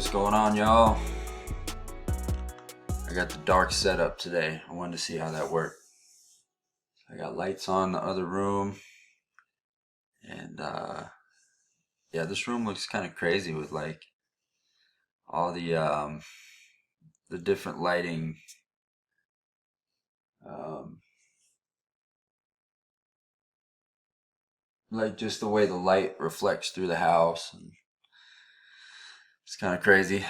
what's going on, y'all? I got the dark setup today. I wanted to see how that worked. I got lights on in the other room, and yeah, this room looks kind of crazy with like all the different lighting. Um, like just the way the light reflects through the house, and it's kind of crazy.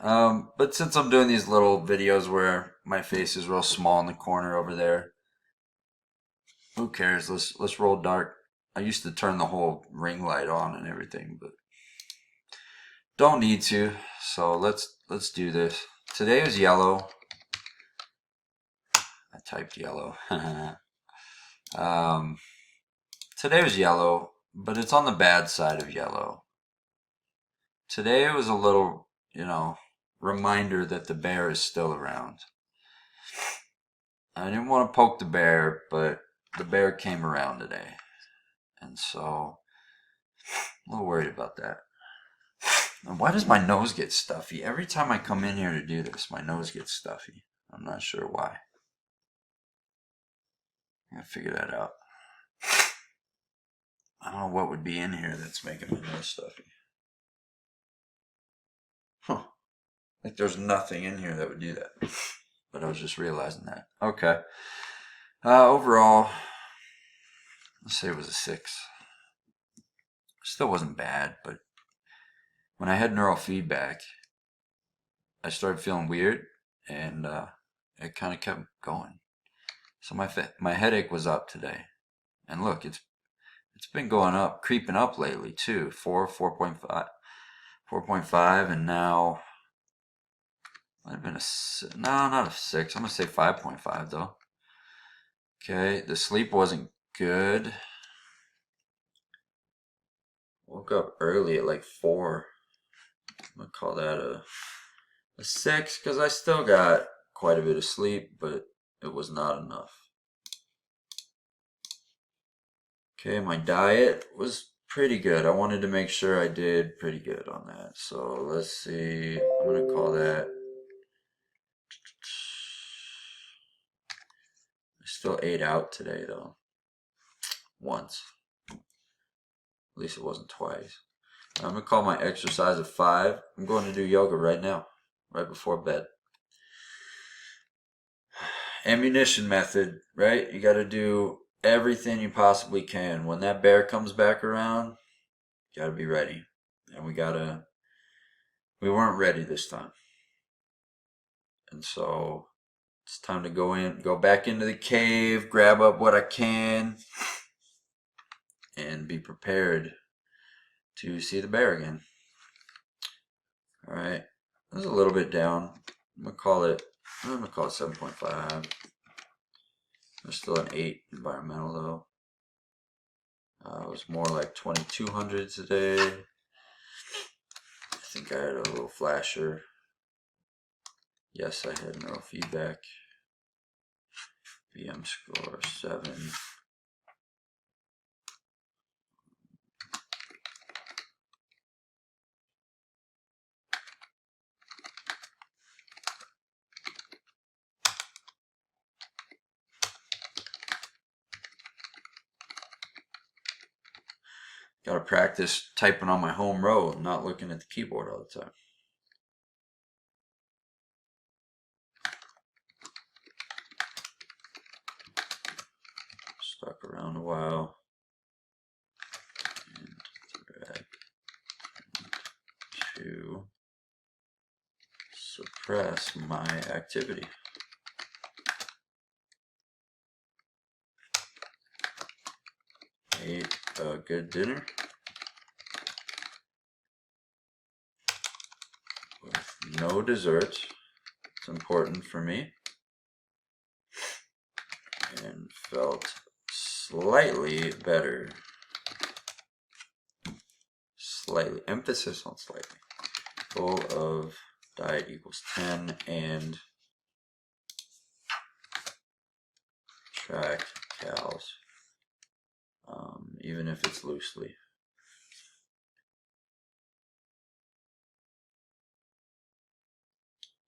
But since I'm doing these little videos where my face is real small in the corner over there, who cares? Let's roll dark. I used to turn the whole ring light on and everything, but don't need to. So let's do this. Today was yellow. I typed yellow. um, Today was yellow, but it's on the bad side of yellow. Today was a little, reminder that the bear is still around. I didn't want to poke the bear, but the bear came around today. And so, I'm a little worried about that. And why does my nose get stuffy? Every time I come in here to do this, my nose gets stuffy. I'm not sure why. I gotta figure that out. I don't know what would be in here that's making my nose stuffy. Huh. Like there's nothing in here that would do that. But I was just realizing that. Okay. Overall, let's say it was a 6. Still wasn't bad, but when I had neurofeedback, I started feeling weird, and it kind of kept going. So my headache was up today, and look, it's been going up, creeping up lately too. 4.5, 4.5, and now might have been no, not a 6. I'm gonna say 5.5 though. Okay, the sleep wasn't good. Woke up early at like 4. I'm gonna call that a 6 because I still got quite a bit of sleep, but it was not enough. Okay, my diet was pretty good. I wanted to make sure I did pretty good on that. So let's see. I'm gonna call that. I still ate out today though. Once. At least it wasn't twice. I'm gonna call my exercise a 5. I'm going to do yoga right now, right before bed. Ammunition method, right? You gotta do everything you possibly can. When that bear comes back around, you gotta be ready. And we weren't ready this time. And so it's time to go back into the cave, grab up what I can, and be prepared to see the bear again. All right, it was a little bit down. I'm gonna call it 7.5. There's still an 8 environmental though. It was more like 2200 today. I think I had a little flasher. Yes, I had neurofeedback. VM score 7. Gotta practice typing on my home row and not looking at the keyboard all the time. Stuck around a while. And drag to suppress my activity. Ate a good dinner with no dessert. It's important for me. And felt slightly better. Slightly. Emphasis on slightly. Goal of diet equals 10 and track cals. Even if it's loosely.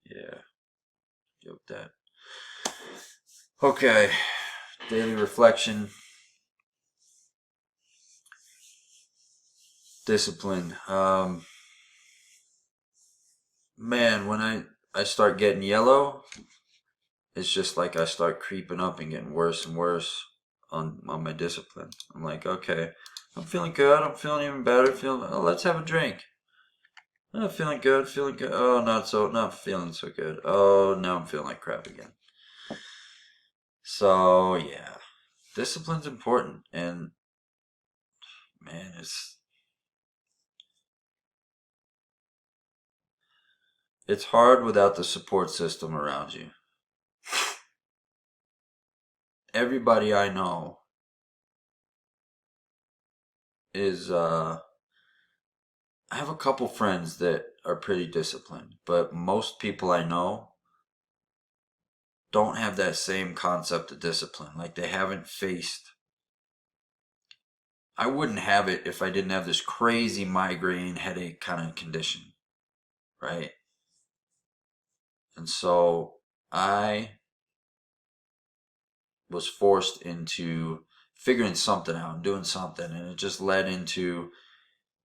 Yeah, deal with that. Okay, daily reflection. Discipline. Man, when I start getting yellow, it's just like I start creeping up and getting worse and worse on my discipline. I'm like, okay, I'm feeling good. I'm feeling even better. Feeling. Oh, let's have a drink. Oh, feeling good. Feeling good. Oh, not feeling so good. Oh, now I'm feeling like crap again. So yeah, discipline's important, and man, it's hard without the support system around you. Everybody I know is I have a couple friends that are pretty disciplined, but most people I know don't have that same concept of discipline. Like they haven't faced. I wouldn't have it if I didn't have this crazy migraine headache kind of condition, right? And so I was forced into figuring something out, doing something, and it just led into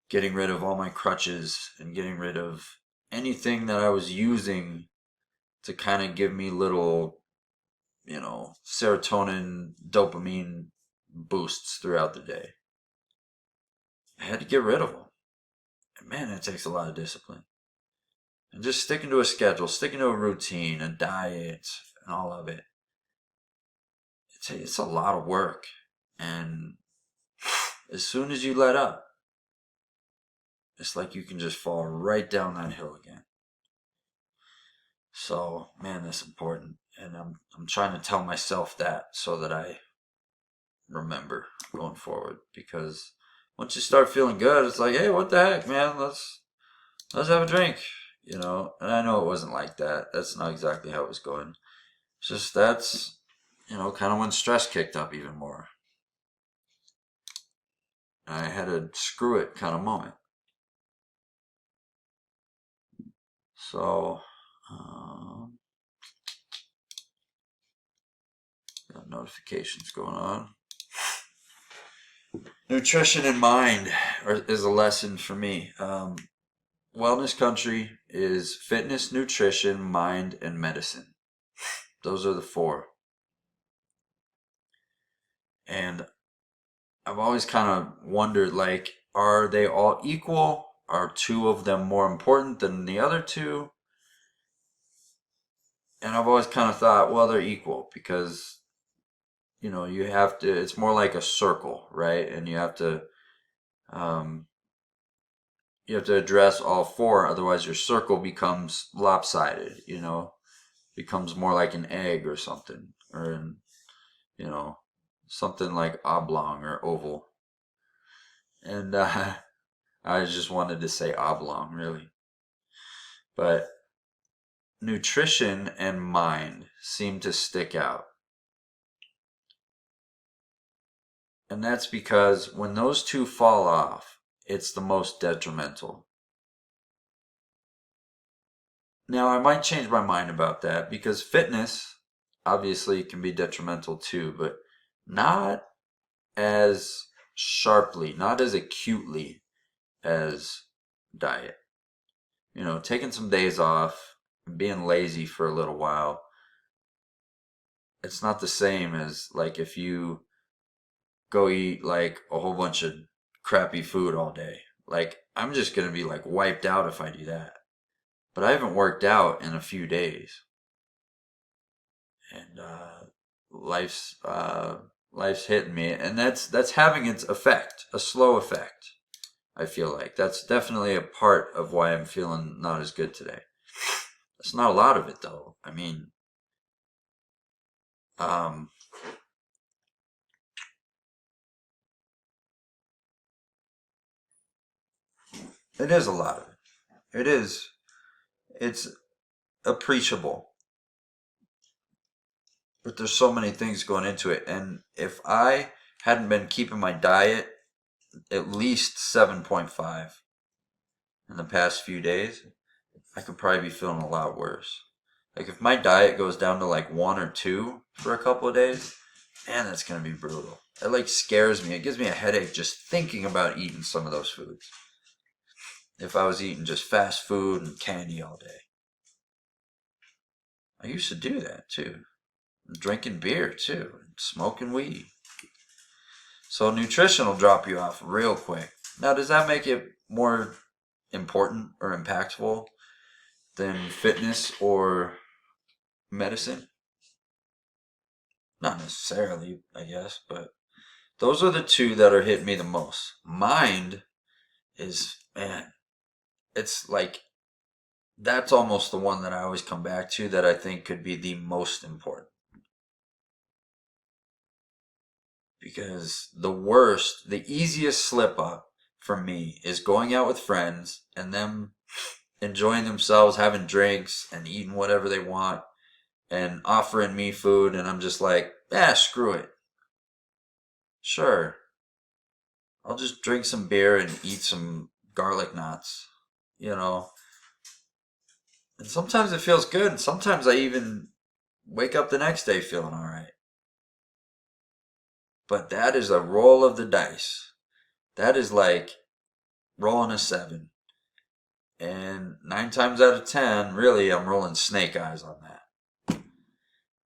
getting rid of all my crutches and getting rid of anything that I was using to kind of give me little, serotonin, dopamine boosts throughout the day. I had to get rid of them. And man, that takes a lot of discipline. And just sticking to a schedule, sticking to a routine, a diet, and all of it. It's a lot of work. And as soon as you let up, it's like you can just fall right down that hill again. So, man, that's important. And I'm trying to tell myself that so that I remember going forward. Because once you start feeling good, it's like, hey, what the heck, man? Let's have a drink, And I know it wasn't like that. That's not exactly how it was going. It's just that's, kind of when stress kicked up even more. I had a screw it kind of moment. So, got notifications going on. Nutrition and mind is a lesson for me. Wellness Country is fitness, nutrition, mind, and medicine. Those are the four. And I've always kind of wondered, like, are they all equal? Are two of them more important than the other two? And I've always kind of thought, well, they're equal because, you have to, it's more like a circle, right? And um, you have to address all four, otherwise your circle becomes lopsided, becomes more like an egg or something, or you know, something like oblong or oval. And I just wanted to say oblong, really. But nutrition and mind seem to stick out. And that's because when those two fall off, it's the most detrimental. Now, I might change my mind about that because fitness obviously can be detrimental too, but not as sharply, not as acutely as diet. Taking some days off, being lazy for a little while, it's not the same as like if you go eat like a whole bunch of crappy food all day. Like, I'm just going to be like wiped out if I do that. But I haven't worked out in a few days. And life's hitting me, and that's having its effect, a slow effect. I feel like that's definitely a part of why I'm feeling not as good today. It's not a lot of it though. I mean, um, it is a lot of it. It is. It's appreciable, but there's so many things going into it. And if I hadn't been keeping my diet at least 7.5 in the past few days, I could probably be feeling a lot worse. Like if my diet goes down to like 1 or 2 for a couple of days, man, that's gonna be brutal. It like scares me. It gives me a headache just thinking about eating some of those foods. If I was eating just fast food and candy all day. I used to do that too. Drinking beer too. Smoking weed. So nutrition will drop you off real quick. Now, does that make it more important or impactful than fitness or medicine? Not necessarily, I guess, but those are the two that are hitting me the most. Mind is, man, it's like, that's almost the one that I always come back to that I think could be the most important. Because the easiest slip up for me is going out with friends and them enjoying themselves, having drinks and eating whatever they want and offering me food. And I'm just like, screw it. Sure. I'll just drink some beer and eat some garlic knots, you know. And sometimes it feels good. And sometimes I even wake up the next day feeling all right. But that is a roll of the dice. That is like rolling a 7. And 9 times out of 10, really, I'm rolling snake eyes on that.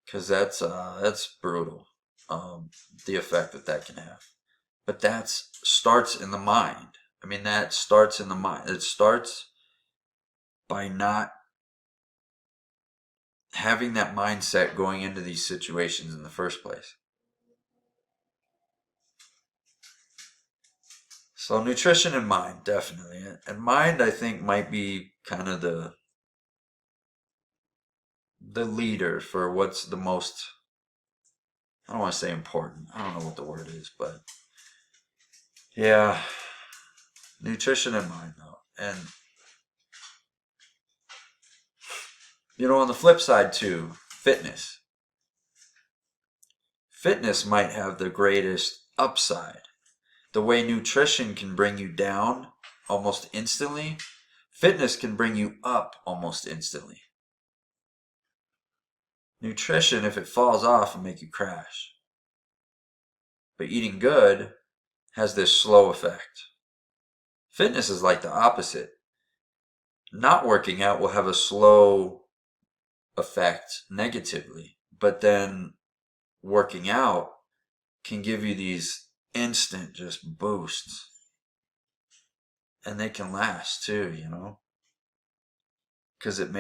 Because that's brutal, the effect that can have. But that starts in the mind. I mean, that starts in the mind. It starts by not having that mindset going into these situations in the first place. So nutrition and mind, definitely. And mind, I think, might be kind of the leader for what's the most, I don't want to say important. I don't know what the word is, but yeah, nutrition and mind, though. And, on the flip side, too, fitness. Fitness might have the greatest upside. The way nutrition can bring you down almost instantly, fitness can bring you up almost instantly. Nutrition, if it falls off, will make you crash. But eating good has this slow effect. Fitness is like the opposite. Not working out will have a slow effect negatively, but then working out can give you these instant just boosts. And they can last too, because it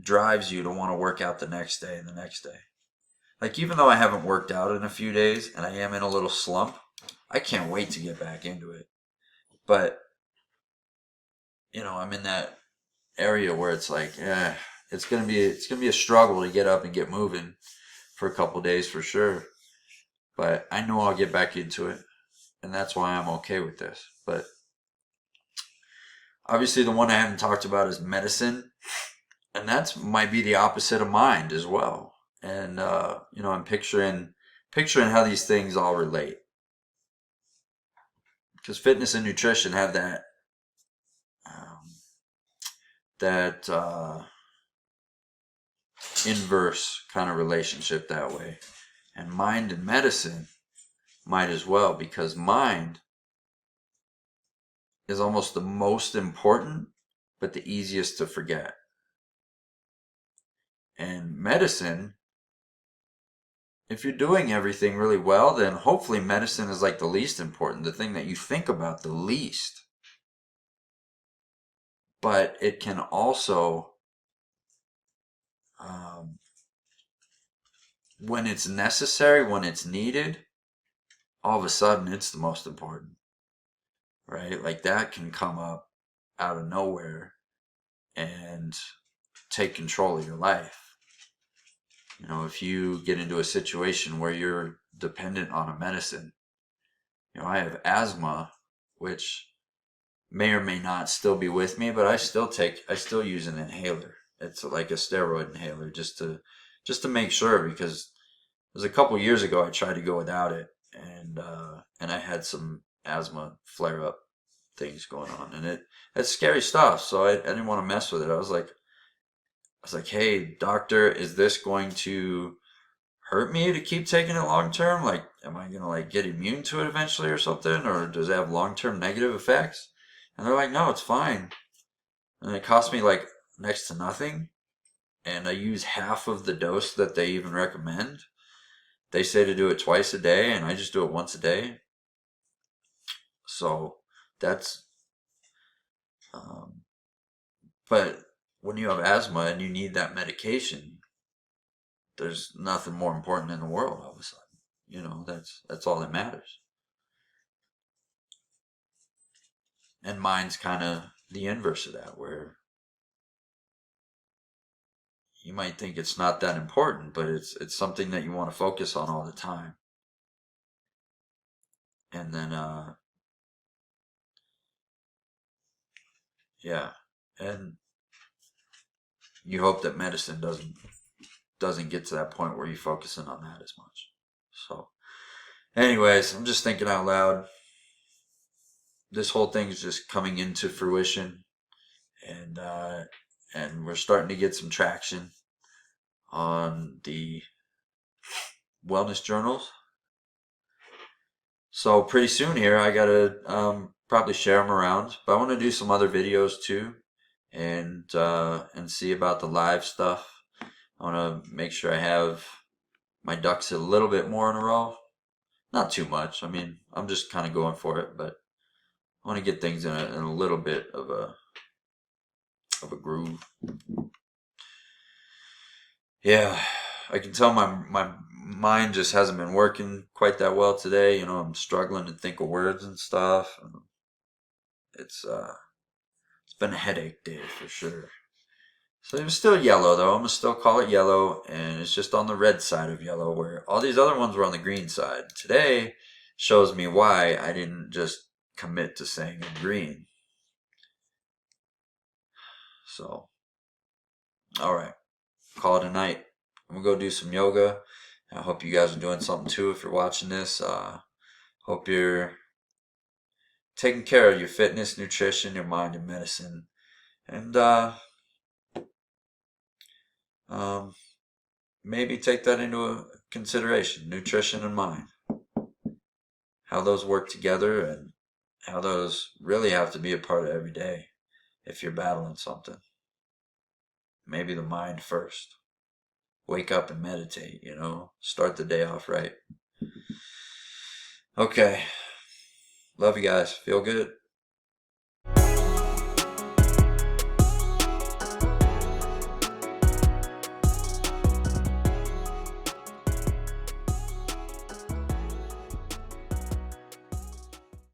drives you to want to work out the next day and the next day. Like, even though I haven't worked out in a few days and I am in a little slump, I can't wait to get back into it. But, I'm in that area where it's like, it's gonna be a struggle to get up and get moving for a couple days for sure. But I know I'll get back into it, and that's why I'm okay with this. But obviously, the one I haven't talked about is medicine, and that might be the opposite of mind as well. And I'm picturing how these things all relate, because fitness and nutrition have that inverse kind of relationship that way. And mind and medicine might as well, because mind is almost the most important, but the easiest to forget. And medicine, if you're doing everything really well, then hopefully medicine is like the least important, the thing that you think about the least. But it can also, when it's necessary, when it's needed, all of a sudden it's the most important, right? Like, that can come up out of nowhere and take control of your life. If you get into a situation where you're dependent on a medicine, I have asthma, which may or may not still be with me, but I still use an inhaler. It's like a steroid inhaler just to make sure, because it was a couple years ago I tried to go without it, and I had some asthma flare up things going on, and it's scary stuff. So I didn't want to mess with it. I was like, was like, hey, doctor, is this going to hurt me to keep taking it long term? Like, am I gonna like get immune to it eventually or something? Or does it have long term negative effects? And they're like, no, it's fine. And it cost me like next to nothing. And I use half of the dose that they even recommend. They say to do it twice a day, and I just do it once a day. So that's, um, but when you have asthma and you need that medication, there's nothing more important in the world all of a sudden. You know, that's all that matters. And mine's kind of the inverse of that, where you might think it's not that important, but it's something that you want to focus on all the time. And then yeah, and you hope that medicine doesn't get to that point where you're focusing on that as much. So, anyways, I'm just thinking out loud. This whole thing is just coming into fruition, and we're starting to get some traction on the wellness journals. So pretty soon here, I gotta probably share them around, but I want to do some other videos too, and see about the live stuff. I want to make sure I have my ducks a little bit more in a row. Not too much. I mean, I'm just kind of going for it, but I want to get things in a little bit of a groove. Yeah, I can tell my mind just hasn't been working quite that well today. You know, I'm struggling to think of words and stuff. It's been a headache day for sure. So it's still yellow though. I'm gonna still call it yellow, and it's just on the red side of yellow where all these other ones were on the green side. Today shows me why I didn't just commit to saying green. So, all right, call it a night. I'm gonna go do some yoga. I hope you guys are doing something too if you're watching this. Hope you're taking care of your fitness, nutrition, your mind, and medicine. And um, maybe take that into consideration, nutrition and mind. How those work together and how those really have to be a part of every day if you're battling something. Maybe the mind first. Wake up and meditate, you know, start the day off right. Okay. Love you guys. Feel good.